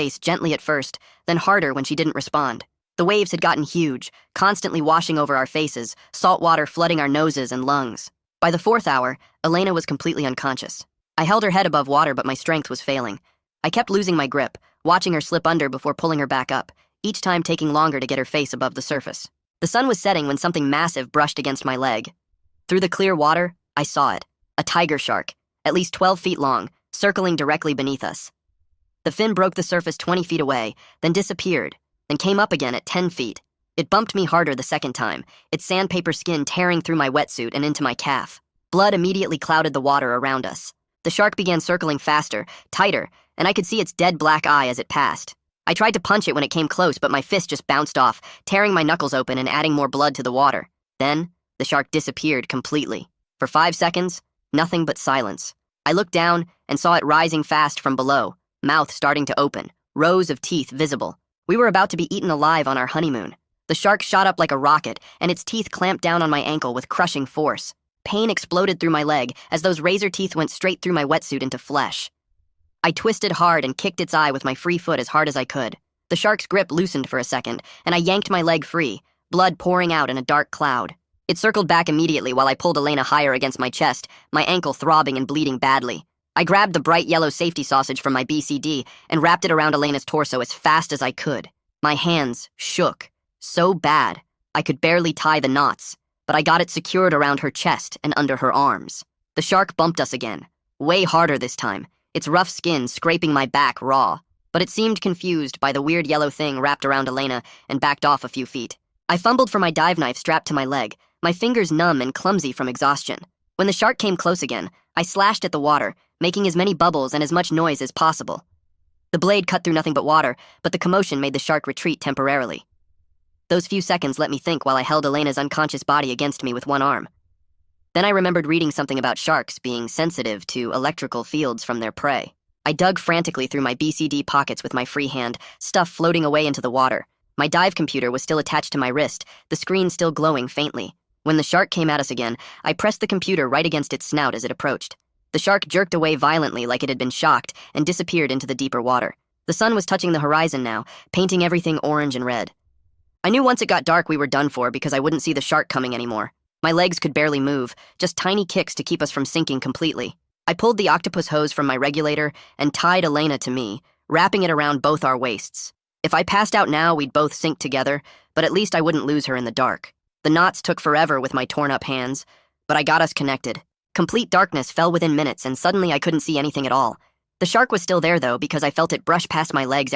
face gently at first, then harder when she didn't respond. The waves had gotten huge, constantly washing over our faces, salt water flooding our noses and lungs. By the 4th hour, Elena was completely unconscious. I held her head above water, but my strength was failing. I kept losing my grip, watching her slip under before pulling her back up, each time taking longer to get her face above the surface. The sun was setting when something massive brushed against my leg. Through the clear water, I saw it. A tiger shark, at least 12 feet long, circling directly beneath us. The fin broke the surface 20 feet away, then disappeared, then came up again at 10 feet. It bumped me harder the second time, its sandpaper skin tearing through my wetsuit and into my calf. Blood immediately clouded the water around us. The shark began circling faster, tighter, and I could see its dead black eye as it passed. I tried to punch it when it came close, but my fist just bounced off, tearing my knuckles open and adding more blood to the water. Then, the shark disappeared completely. For 5 seconds, nothing but silence. I looked down and saw it rising fast from below, mouth starting to open, rows of teeth visible. We were about to be eaten alive on our honeymoon. The shark shot up like a rocket, and its teeth clamped down on my ankle with crushing force. Pain exploded through my leg as those razor teeth went straight through my wetsuit into flesh. I twisted hard and kicked its eye with my free foot as hard as I could. The shark's grip loosened for a second, and I yanked my leg free, blood pouring out in a dark cloud. It circled back immediately while I pulled Elena higher against my chest, my ankle throbbing and bleeding badly. I grabbed the bright yellow safety sausage from my BCD and wrapped it around Elena's torso as fast as I could. My hands shook so bad I could barely tie the knots, but I got it secured around her chest and under her arms. The shark bumped us again, way harder this time, its rough skin scraping my back raw, but it seemed confused by the weird yellow thing wrapped around Elena and backed off a few feet. I fumbled for my dive knife strapped to my leg, my fingers numb and clumsy from exhaustion. When the shark came close again, I slashed at the water, making as many bubbles and as much noise as possible. The blade cut through nothing but water, but the commotion made the shark retreat temporarily. Those few seconds let me think while I held Elena's unconscious body against me with one arm. Then I remembered reading something about sharks being sensitive to electrical fields from their prey. I dug frantically through my BCD pockets with my free hand, stuff floating away into the water. My dive computer was still attached to my wrist, the screen still glowing faintly. When the shark came at us again, I pressed the computer right against its snout as it approached. The shark jerked away violently like it had been shocked and disappeared into the deeper water. The sun was touching the horizon now, painting everything orange and red. I knew once it got dark we were done for because I wouldn't see the shark coming anymore. My legs could barely move, just tiny kicks to keep us from sinking completely. I pulled the octopus hose from my regulator and tied Elena to me, wrapping it around both our waists. If I passed out now, we'd both sink together, but at least I wouldn't lose her in the dark. The knots took forever with my torn-up hands, but I got us connected. Complete darkness fell within minutes, and suddenly I couldn't see anything at all. The shark was still there, though, because I felt it brush past my legs